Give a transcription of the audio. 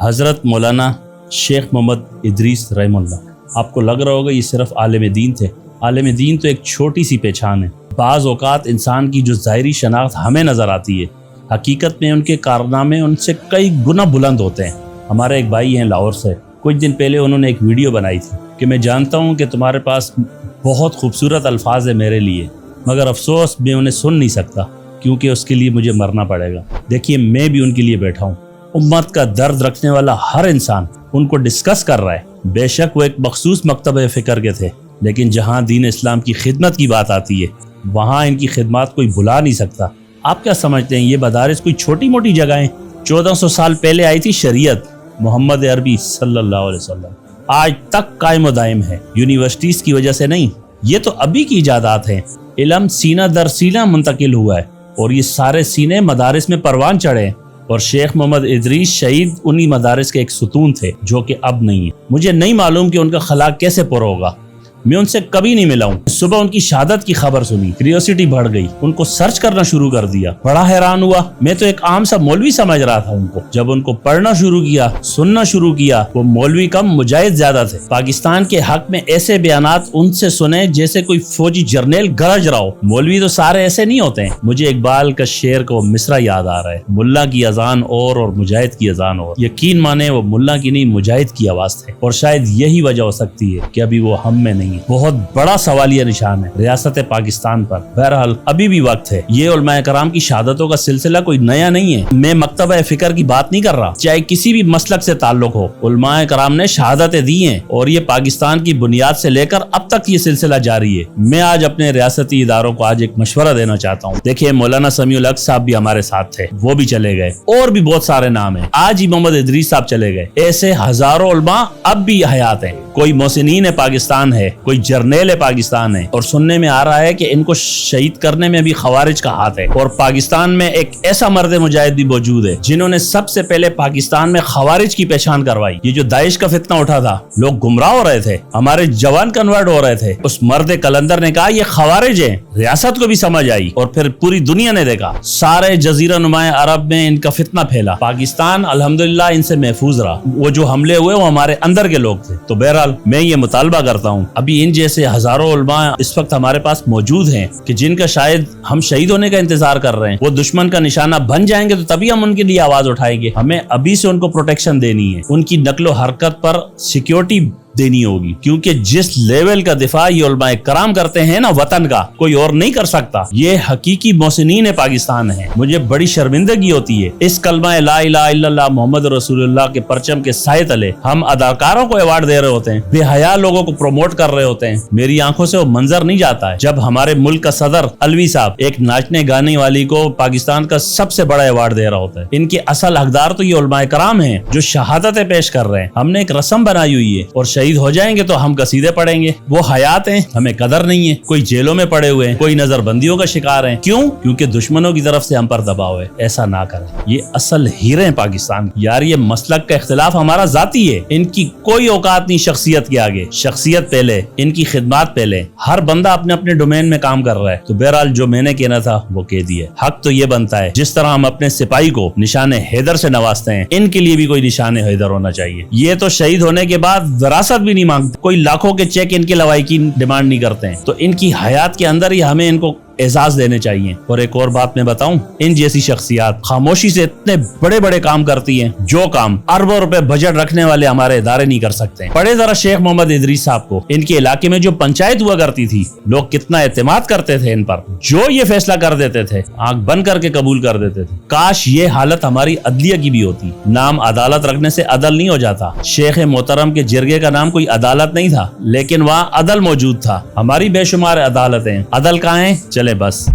حضرت مولانا شیخ محمد ادریس رحمہ اللہ. آپ کو لگ رہا ہوگا یہ صرف عالم دین تھے. عالم دین تو ایک چھوٹی سی پہچان ہے. بعض اوقات انسان کی جو ظاہری شناخت ہمیں نظر آتی ہے، حقیقت میں ان کے کارنامے ان سے کئی گنا بلند ہوتے ہیں. ہمارے ایک بھائی ہیں لاہور سے، کچھ دن پہلے انہوں نے ایک ویڈیو بنائی تھی کہ میں جانتا ہوں کہ تمہارے پاس بہت خوبصورت الفاظ ہیں میرے لیے، مگر افسوس میں انہیں سن نہیں سکتا کیونکہ اس کے لیے مجھے مرنا پڑے گا. دیکھیے میں بھی ان کے لیے بیٹھا ہوں. امت کا درد رکھنے والا ہر انسان ان کو ڈسکس کر رہا ہے. بے شک وہ ایک مخصوص مکتبہ فکر کے تھے، لیکن جہاں دین اسلام کی خدمت کی بات آتی ہے وہاں ان کی خدمات کوئی بھلا نہیں سکتا. آپ کیا سمجھتے ہیں یہ مدارس کوئی چھوٹی موٹی جگہیں؟ 1400 سال پہلے آئی تھی شریعت محمد عربی صلی اللہ علیہ وسلم، آج تک قائم و دائم ہے. یونیورسٹیز کی وجہ سے نہیں، یہ تو ابھی کی ایجادات ہیں. علم سینہ در سینہ منتقل ہوا ہے اور یہ سارے سینے مدارس میں پروان چڑھے ہیں. اور شیخ محمد ادریس شہید انہی مدارس کے ایک ستون تھے جو کہ اب نہیں ہے. مجھے نہیں معلوم کہ ان کا خلا کیسے پر ہوگا، میں ان سے کبھی نہیں ملا ہوں. صبح ان کی شہادت کی خبر سنی، کریوسٹی بڑھ گئی، ان کو سرچ کرنا شروع کر دیا. بڑا حیران ہوا. میں تو ایک عام سا مولوی سمجھ رہا تھا ان کو. جب ان کو پڑھنا شروع کیا، سننا شروع کیا، وہ مولوی کم مجاہد زیادہ تھے. پاکستان کے حق میں ایسے بیانات ان سے سنے جیسے کوئی فوجی جرنیل گرج رہا ہو. مولوی تو سارے ایسے نہیں ہوتے ہیں. مجھے اقبال کا شعر کا مصرع یاد آ رہا ہے، ملا کی اذان اور مجاہد کی اذان اور. یقین مانے وہ ملا کی نہیں مجاہد کی آواز تھے، اور شاید یہی وجہ ہو سکتی ہے کہ ابھی وہ ہم میں نہیں. بہت بڑا سوالیہ نشان ہے ریاست پاکستان پر. بہرحال ابھی بھی وقت ہے. یہ علماء کرام کی شہادتوں کا سلسلہ کوئی نیا نہیں ہے. میں مکتبہ فکر کی بات نہیں کر رہا، چاہے کسی بھی مسلک سے تعلق ہو. علماء کرام نے شہادتیں دی ہیں اور یہ پاکستان کی بنیاد سے لے کر اب تک یہ سلسلہ جاری ہے. میں آج اپنے ریاستی اداروں کو آج ایک مشورہ دینا چاہتا ہوں. دیکھیے مولانا سمیع الحق صاحب بھی ہمارے ساتھ تھے، وہ بھی چلے گئے، اور بھی بہت سارے نام ہیں. آج ہی محمد ادریس صاحب چلے گئے. ایسے ہزاروں علماء اب بھی حیات ہیں. کوئی محسنین پاکستان ہے، کوئی جرنیل پاکستان ہے، اور سننے میں آ رہا ہے کہ ان کو شہید کرنے میں بھی خوارج کا ہاتھ ہے. اور پاکستان میں ایک ایسا مرد مجاہد بھی موجود ہے جنہوں نے سب سے پہلے پاکستان میں خوارج کی پہچان کروائی. یہ جو داعش کا فتنہ اٹھا تھا، لوگ گمراہ ہو رہے تھے، ہمارے جوان کنورٹ ہو رہے تھے. اس مرد کلندر نے کہا یہ خوارج ہیں. ریاست کو بھی سمجھ آئی اور پھر پوری دنیا نے دیکھا. سارے جزیرہ نماں عرب میں ان کا فتنہ پھیلا. پاکستان الحمدللہ ان سے محفوظ رہا. وہ جو حملے ہوئے وہ ہمارے اندر کے لوگ تھے. تو بہرحال میں یہ مطالبہ کرتا ہوں، ابھی ان جیسے ہزاروں علماء اس وقت ہمارے پاس موجود ہیں کہ جن کا شاید ہم شہید ہونے کا انتظار کر رہے ہیں. وہ دشمن کا نشانہ بن جائیں گے تو تبھی ہم ان کے لیے آواز اٹھائیں گے. ہمیں ابھی سے ان کو پروٹیکشن دینی ہے، ان کی نقل و حرکت پر سیکیورٹی دینی ہوگی، کیونکہ جس لیول کا دفاع یہ علماء کرام کرتے ہیں نا وطن کا، کوئی اور نہیں کر سکتا. یہ حقیقی محسنین پاکستان ہیں. مجھے بڑی شرمندگی ہوتی ہے اس کلمہ لا الہ الا اللہ محمد رسول اللہ کے پرچم کے سائے تلے ہم اداکاروں کو ایوارڈ دے رہے ہوتے ہیں، بے حیا لوگوں کو پروموٹ کر رہے ہوتے ہیں. میری آنکھوں سے وہ منظر نہیں جاتا ہے جب ہمارے ملک کا صدر علوی صاحب ایک ناچنے گانے والی کو پاکستان کا سب سے بڑا ایوارڈ دے رہا ہوتا ہے. ان کے اصل حقدار تو یہ علماء کرام ہیں جو شہادتیں پیش کر رہے ہیں. ہم نے ایک رسم بنائی ہوئی ہے، اور شہید ہو جائیں گے تو ہم قصیدے پڑھیں گے. وہ حیات ہیں، ہمیں قدر نہیں ہے. کوئی جیلوں میں پڑے ہوئے ہیں، کوئی نظر بندیوں کا شکار ہیں. کیوں؟ کیونکہ دشمنوں کی طرف سے ہم پر دباؤ ہے. ایسا نہ کریں. یہ اصل ہیرے ہیں پاکستان. یار یہ مسلک کا اختلاف ہمارا ذاتی ہے، ان کی کوئی اوقات نہیں شخصیت کے آگے. شخصیت پہلے، ان کی خدمات پہلے. ہر بندہ اپنے اپنے ڈومین میں کام کر رہا ہے. تو بہرحال جو میں نے کہنا تھا وہ کہہ دیا. حق تو یہ بنتا ہے جس طرح ہم اپنے سپاہی کو نشان حیدر سے نوازتے ہیں، ان کے لیے بھی کوئی نشان حیدر ہونا چاہیے. یہ تو شہید ہونے کے بعد وراثت بھی نہیں مانگتے، کوئی لاکھوں کے چیک ان کے لوائی کی ڈیمانڈ نہیں کرتے ہیں. تو ان کی حیات کے اندر ہی ہمیں ان کو اعزاز دینے چاہیے. اور ایک اور بات میں بتاؤں، ان جیسی شخصیات خاموشی سے اتنے بڑے بڑے کام کرتی ہیں جو کام اربوں روپے بجٹ رکھنے والے ہمارے ادارے نہیں کر سکتے. پڑھے ذرا شیخ محمد ادریس صاحب کو. ان کے علاقے میں جو پنچایت ہوا کرتی تھی، لوگ کتنا اعتماد کرتے تھے ان پر. جو یہ فیصلہ کر دیتے تھے آنکھ بند کر کے قبول کر دیتے تھے. کاش یہ حالت ہماری عدلیہ کی بھی ہوتی. نام عدالت رکھنے سے عدل نہیں ہو جاتا. شیخ محترم کے جرگے کا نام کوئی عدالت نہیں تھا، لیکن وہاں عدل موجود تھا. ہماری بے شمار عدالتیں، عدل کہاں ہیں؟ چلے بس.